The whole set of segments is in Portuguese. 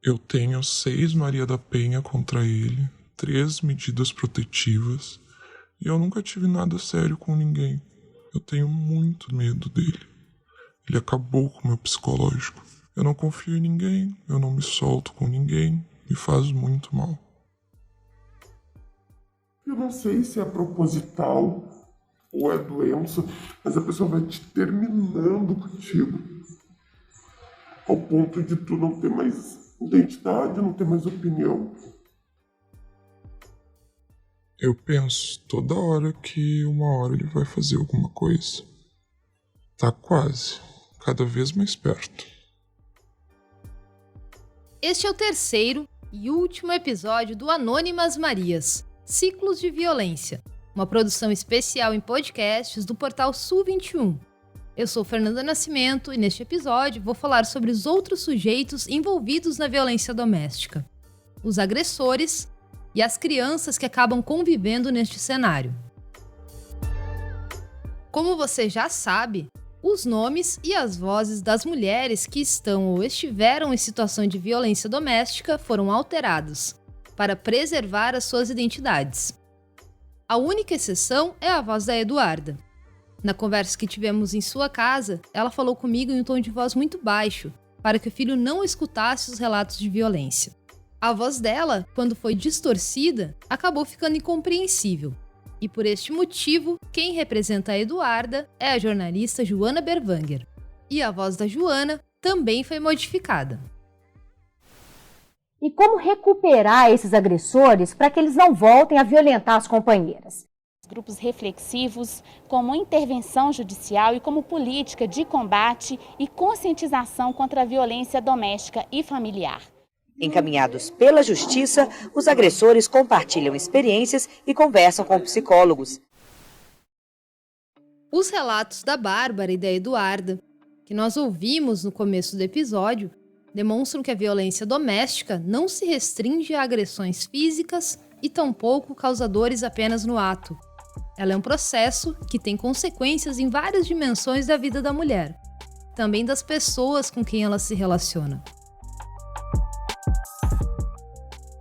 Eu tenho 6 Maria da Penha contra ele, 3 medidas protetivas, e eu nunca tive nada sério com ninguém. Eu tenho muito medo dele. Ele acabou com o meu psicológico. Eu não confio em ninguém, eu não me solto com ninguém, me faz muito mal. Eu não sei se é proposital ou é doença, mas a pessoa vai te terminando contigo. Ao ponto de tu não ter mais identidade, não ter mais opinião. Eu penso toda hora que uma hora ele vai fazer alguma coisa. Tá quase, cada vez mais perto. Este é o terceiro e último episódio do Anônimas Marias, Ciclos de Violência, uma produção especial em podcasts do portal Sul 21. Eu sou Fernanda Nascimento e neste episódio vou falar sobre os outros sujeitos envolvidos na violência doméstica, os agressores e as crianças que acabam convivendo neste cenário. Como você já sabe, os nomes e as vozes das mulheres que estão ou estiveram em situação de violência doméstica foram alterados para preservar as suas identidades. A única exceção é a voz da Eduarda. Na conversa que tivemos em sua casa, ela falou comigo em um tom de voz muito baixo, para que o filho não escutasse os relatos de violência. A voz dela, quando foi distorcida, acabou ficando incompreensível. E por este motivo, quem representa a Eduarda é a jornalista Joana Berwanger. E a voz da Joana também foi modificada. E como recuperar esses agressores para que eles não voltem a violentar as companheiras? Grupos reflexivos, como intervenção judicial e como política de combate e conscientização contra a violência doméstica e familiar. Encaminhados pela Justiça, os agressores compartilham experiências e conversam com psicólogos. Os relatos da Bárbara e da Eduarda, que nós ouvimos no começo do episódio, demonstram que a violência doméstica não se restringe a agressões físicas e tampouco causadores apenas no ato. Ela é um processo que tem consequências em várias dimensões da vida da mulher, também das pessoas com quem ela se relaciona.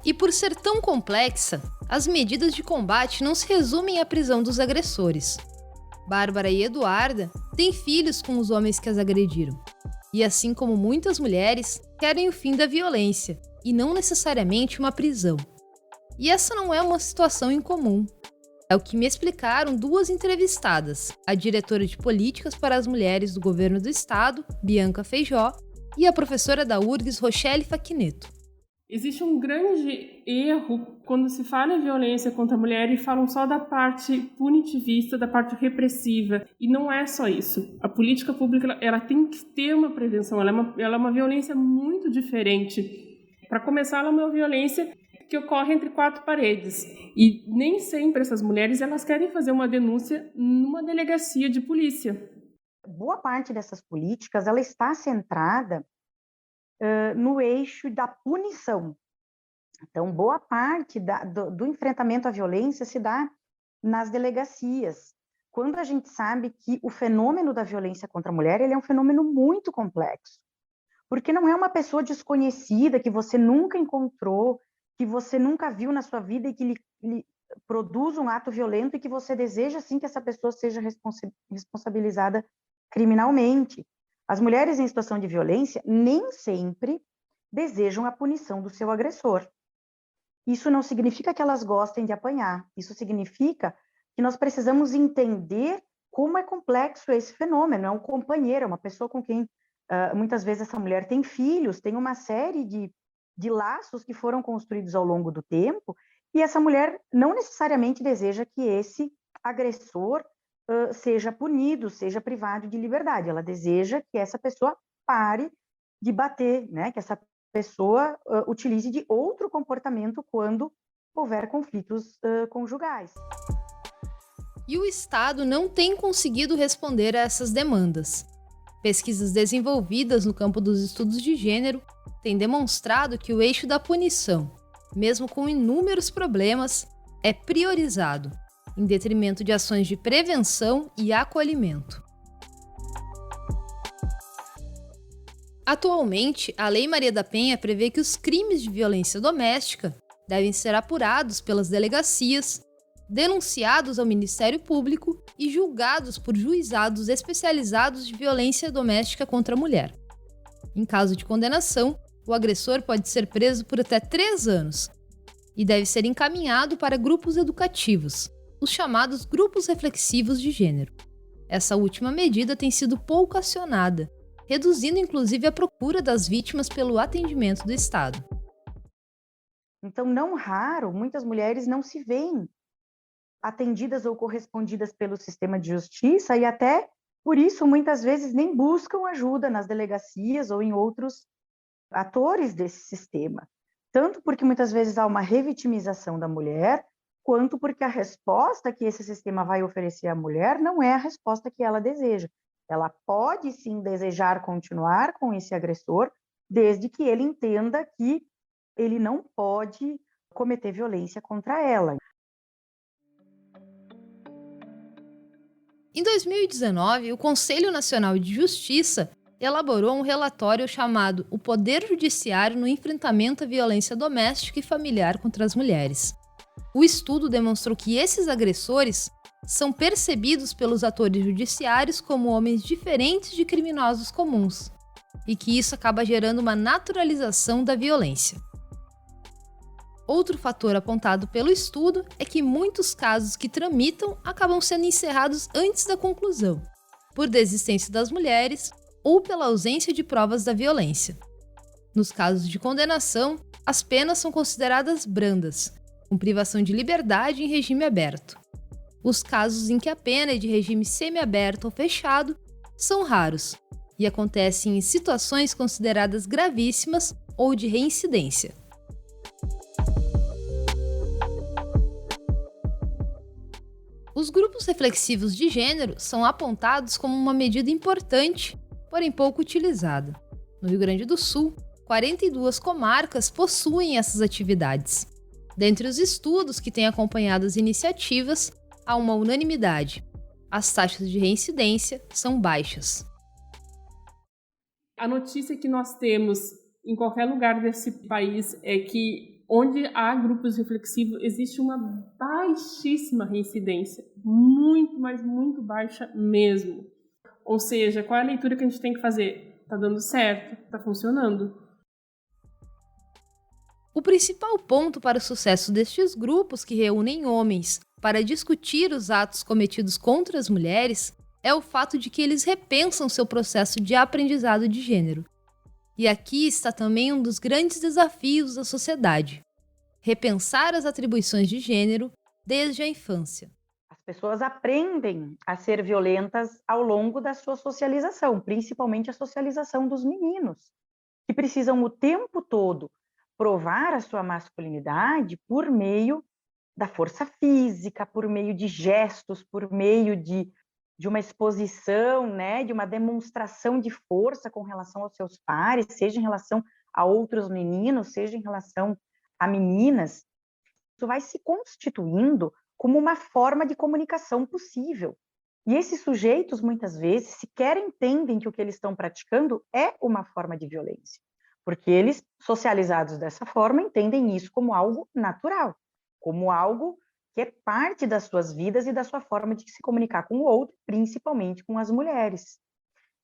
E por ser tão complexa, as medidas de combate não se resumem à prisão dos agressores. Bárbara e Eduarda têm filhos com os homens que as agrediram. E assim como muitas mulheres, querem o fim da violência, e não necessariamente uma prisão. E essa não é uma situação incomum. É o que me explicaram duas entrevistadas, a diretora de Políticas para as Mulheres do Governo do Estado, Bianca Feijó, e a professora da URGS, Rochelle Facchineto. Existe um grande erro quando se fala em violência contra a mulher e falam só da parte punitivista, da parte repressiva. E não é só isso. A política pública ela tem que ter uma prevenção, ela é uma violência muito diferente. Para começar, ela é uma violência que ocorre entre 4 paredes. E nem sempre essas mulheres elas querem fazer uma denúncia numa delegacia de polícia. Boa parte dessas políticas ela está centrada no eixo da punição. Então, boa parte do enfrentamento à violência se dá nas delegacias, quando a gente sabe que o fenômeno da violência contra a mulher ele é um fenômeno muito complexo, porque não é uma pessoa desconhecida que você nunca encontrou, que você nunca viu na sua vida e que lhe produz um ato violento e que você deseja, sim, que essa pessoa seja responsabilizada criminalmente. As mulheres em situação de violência nem sempre desejam a punição do seu agressor. Isso não significa que elas gostem de apanhar. Isso significa que nós precisamos entender como é complexo esse fenômeno. É um companheiro, é uma pessoa com quem muitas vezes essa mulher tem filhos, tem uma série de laços que foram construídos ao longo do tempo, e essa mulher não necessariamente deseja que esse agressor seja punido, seja privado de liberdade. Ela deseja que essa pessoa pare de bater, né? Que essa pessoa utilize de outro comportamento quando houver conflitos conjugais. E o Estado não tem conseguido responder a essas demandas. Pesquisas desenvolvidas no campo dos estudos de gênero têm demonstrado que o eixo da punição, mesmo com inúmeros problemas, é priorizado, em detrimento de ações de prevenção e acolhimento. Atualmente, a Lei Maria da Penha prevê que os crimes de violência doméstica devem ser apurados pelas delegacias, denunciados ao Ministério Público e julgados por juizados especializados de violência doméstica contra a mulher. Em caso de condenação, o agressor pode ser preso por até 3 anos e deve ser encaminhado para grupos educativos, os chamados grupos reflexivos de gênero. Essa última medida tem sido pouco acionada, reduzindo inclusive a procura das vítimas pelo atendimento do Estado. Então, não raro, muitas mulheres não se veem atendidas ou correspondidas pelo sistema de justiça e até, por isso, muitas vezes nem buscam ajuda nas delegacias ou em outros atores desse sistema. Tanto porque muitas vezes há uma revitimização da mulher, quanto porque a resposta que esse sistema vai oferecer à mulher não é a resposta que ela deseja. Ela pode sim desejar continuar com esse agressor, desde que ele entenda que ele não pode cometer violência contra ela. Em 2019, o Conselho Nacional de Justiça elaborou um relatório chamado O Poder Judiciário no Enfrentamento à Violência Doméstica e Familiar contra as Mulheres. O estudo demonstrou que esses agressores são percebidos pelos atores judiciários como homens diferentes de criminosos comuns, e que isso acaba gerando uma naturalização da violência. Outro fator apontado pelo estudo é que muitos casos que tramitam acabam sendo encerrados antes da conclusão, por desistência das mulheres ou pela ausência de provas da violência. Nos casos de condenação, as penas são consideradas brandas, com privação de liberdade em regime aberto. Os casos em que a pena é de regime semiaberto ou fechado são raros e acontecem em situações consideradas gravíssimas ou de reincidência. Os grupos reflexivos de gênero são apontados como uma medida importante, porém pouco utilizada. No Rio Grande do Sul, 42 comarcas possuem essas atividades. Dentre os estudos que têm acompanhado as iniciativas, há uma unanimidade: as taxas de reincidência são baixas. A notícia que nós temos em qualquer lugar desse país é que, onde há grupos reflexivos, existe uma baixíssima reincidência. Muito, mas muito baixa mesmo. Ou seja, qual é a leitura que a gente tem que fazer? Está dando certo? Está funcionando? O principal ponto para o sucesso destes grupos que reúnem homens para discutir os atos cometidos contra as mulheres é o fato de que eles repensam seu processo de aprendizado de gênero. E aqui está também um dos grandes desafios da sociedade: repensar as atribuições de gênero desde a infância. As pessoas aprendem a ser violentas ao longo da sua socialização, principalmente a socialização dos meninos, que precisam o tempo todo provar a sua masculinidade por meio da força física, por meio de gestos, por meio de uma exposição, né, de uma demonstração de força com relação aos seus pares, seja em relação a outros meninos, seja em relação a meninas. Isso vai se constituindo como uma forma de comunicação possível. E esses sujeitos, muitas vezes, sequer entendem que o que eles estão praticando é uma forma de violência, porque eles, socializados dessa forma, entendem isso como algo natural, como algo que é parte das suas vidas e da sua forma de se comunicar com o outro, principalmente com as mulheres.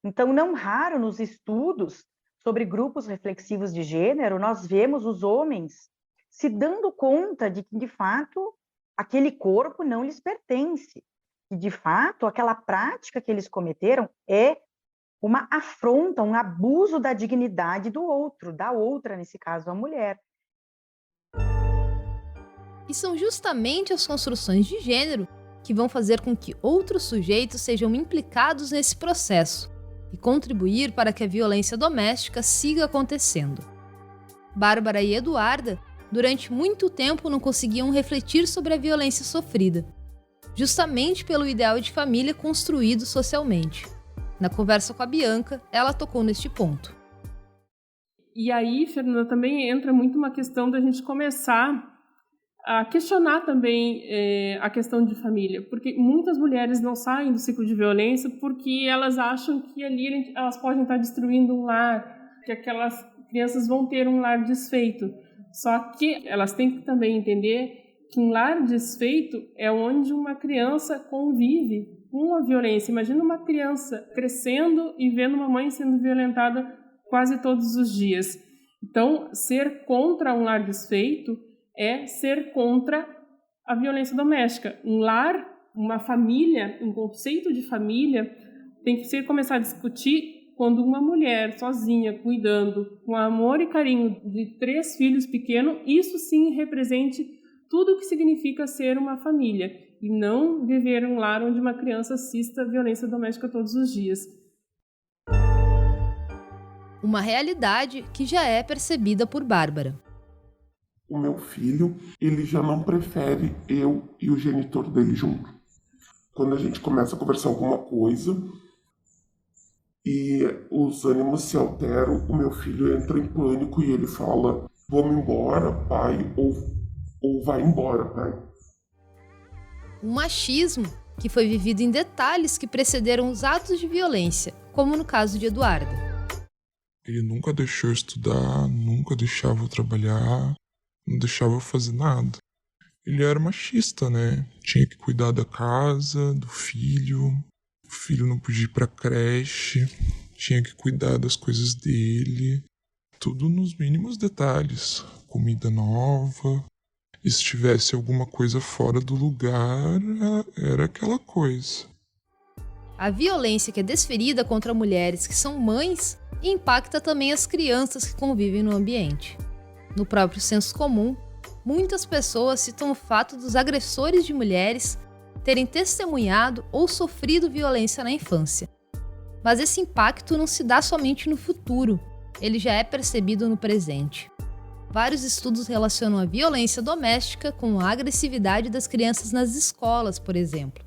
Então, não raro nos estudos sobre grupos reflexivos de gênero, nós vemos os homens se dando conta de que, de fato, aquele corpo não lhes pertence, e, de fato, aquela prática que eles cometeram é uma afronta, um abuso da dignidade do outro, da outra, nesse caso, a mulher. E são justamente as construções de gênero que vão fazer com que outros sujeitos sejam implicados nesse processo e contribuir para que a violência doméstica siga acontecendo. Bárbara e Eduarda, durante muito tempo, não conseguiam refletir sobre a violência sofrida, justamente pelo ideal de família construído socialmente. Na conversa com a Bianca, ela tocou neste ponto. E aí, Fernanda, também entra muito uma questão da gente começar a questionar também a questão de família, porque muitas mulheres não saem do ciclo de violência porque elas acham que ali elas podem estar destruindo um lar, que aquelas crianças vão ter um lar desfeito. Só que elas têm que também entender que um lar desfeito é onde uma criança convive com a violência. Imagina uma criança crescendo e vendo uma mãe sendo violentada quase todos os dias. Então, ser contra um lar desfeito é ser contra a violência doméstica. Um lar, uma família, um conceito de família tem que ser começar a discutir quando uma mulher sozinha, cuidando, com amor e carinho de 3 filhos pequenos, isso sim represente tudo o que significa ser uma família e não viver em um lar onde uma criança assista violência doméstica todos os dias. Uma realidade que já é percebida por Bárbara. O meu filho, ele já não prefere eu e o genitor dele junto. Quando a gente começa a conversar alguma coisa e os ânimos se alteram, o meu filho entra em pânico e ele fala: vamos embora, pai, ou vai embora, pai. Um machismo que foi vivido em detalhes que precederam os atos de violência, como no caso de Eduarda. Ele nunca deixou eu estudar, nunca deixava eu trabalhar, não deixava eu fazer nada. Ele era machista, né? Tinha que cuidar da casa, do filho. O filho não podia ir pra creche, tinha que cuidar das coisas dele. Tudo nos mínimos detalhes. Comida nova. E se tivesse alguma coisa fora do lugar, era aquela coisa. A violência que é desferida contra mulheres que são mães impacta também as crianças que convivem no ambiente. No próprio senso comum, muitas pessoas citam o fato dos agressores de mulheres terem testemunhado ou sofrido violência na infância. Mas esse impacto não se dá somente no futuro, ele já é percebido no presente. Vários estudos relacionam a violência doméstica com a agressividade das crianças nas escolas, por exemplo.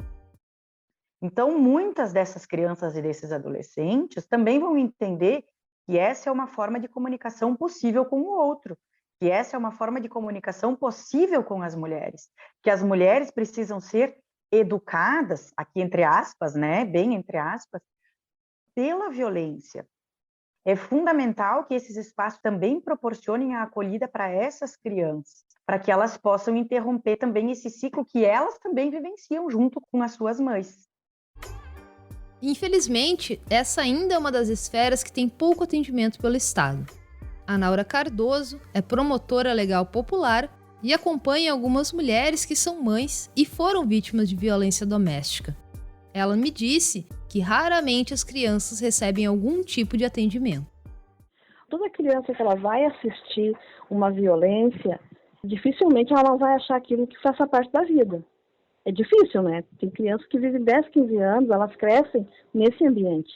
Então, muitas dessas crianças e desses adolescentes também vão entender que essa é uma forma de comunicação possível com o outro, que essa é uma forma de comunicação possível com as mulheres, que as mulheres precisam ser educadas, aqui entre aspas, né, bem entre aspas, pela violência. É fundamental que esses espaços também proporcionem a acolhida para essas crianças, para que elas possam interromper também esse ciclo que elas também vivenciam junto com as suas mães. Infelizmente, essa ainda é uma das esferas que tem pouco atendimento pelo Estado. A Naura Cardoso é promotora legal popular e acompanha algumas mulheres que são mães e foram vítimas de violência doméstica. Ela me disse que raramente as crianças recebem algum tipo de atendimento. Toda criança que ela vai assistir uma violência, dificilmente ela vai achar aquilo que faça parte da vida. É difícil, né? Tem crianças que vivem 10, 15 anos, elas crescem nesse ambiente.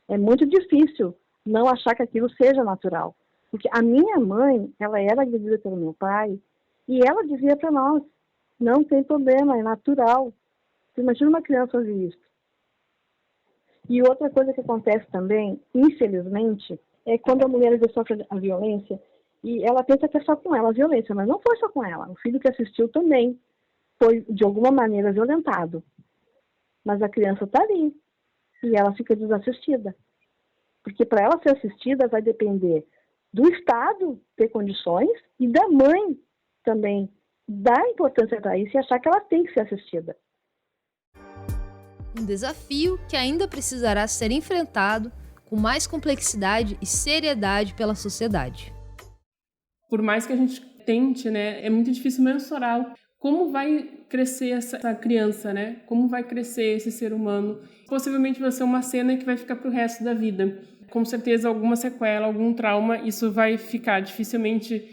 É muito difícil não achar que aquilo seja natural. Porque a minha mãe, ela era agredida pelo meu pai, e ela dizia para nós, não tem problema, é natural. Você imagina uma criança ouvir isso. E outra coisa que acontece também, infelizmente, é quando a mulher sofre a violência, e ela pensa que é só com ela a violência, mas não foi só com ela. O filho que assistiu também foi, de alguma maneira, violentado. Mas a criança está ali, e ela fica desassistida. Porque para ela ser assistida vai depender do Estado ter condições e da mãe também dar importância para isso e achar que ela tem que ser assistida. Um desafio que ainda precisará ser enfrentado com mais complexidade e seriedade pela sociedade. Por mais que a gente tente, né, é muito difícil mensurar como vai crescer essa criança, né? Como vai crescer esse ser humano. Possivelmente vai ser uma cena que vai ficar para o resto da vida. Com certeza alguma sequela, algum trauma, isso vai ficar, dificilmente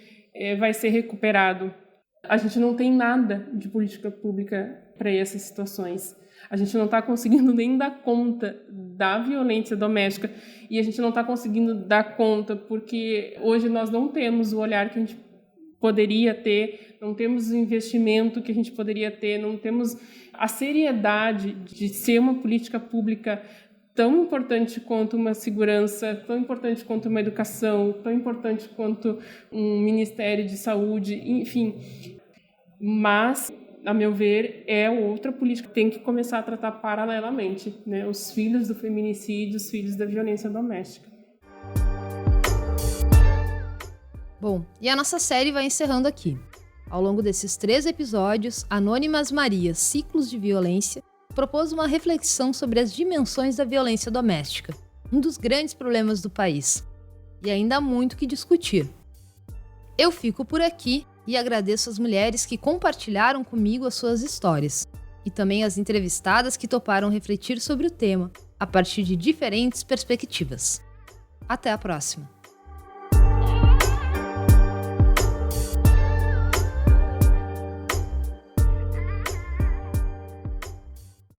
vai ser recuperado. A gente não tem nada de política pública para essas situações. A gente não está conseguindo nem dar conta da violência doméstica e a gente não está conseguindo dar conta porque hoje nós não temos o olhar que a gente poderia ter, não temos o investimento que a gente poderia ter, não temos a seriedade de ser uma política pública tão importante quanto uma segurança, tão importante quanto uma educação, tão importante quanto um Ministério de Saúde, enfim. Mas, a meu ver, é outra política que tem que começar a tratar paralelamente, né? Os filhos do feminicídio, os filhos da violência doméstica. Bom, e a nossa série vai encerrando aqui. Ao longo desses 3 episódios, Anônimas Marias, Ciclos de Violência, propôs uma reflexão sobre as dimensões da violência doméstica, um dos grandes problemas do país. E ainda há muito que discutir. Eu fico por aqui e agradeço as mulheres que compartilharam comigo as suas histórias, e também as entrevistadas que toparam refletir sobre o tema, a partir de diferentes perspectivas. Até a próxima!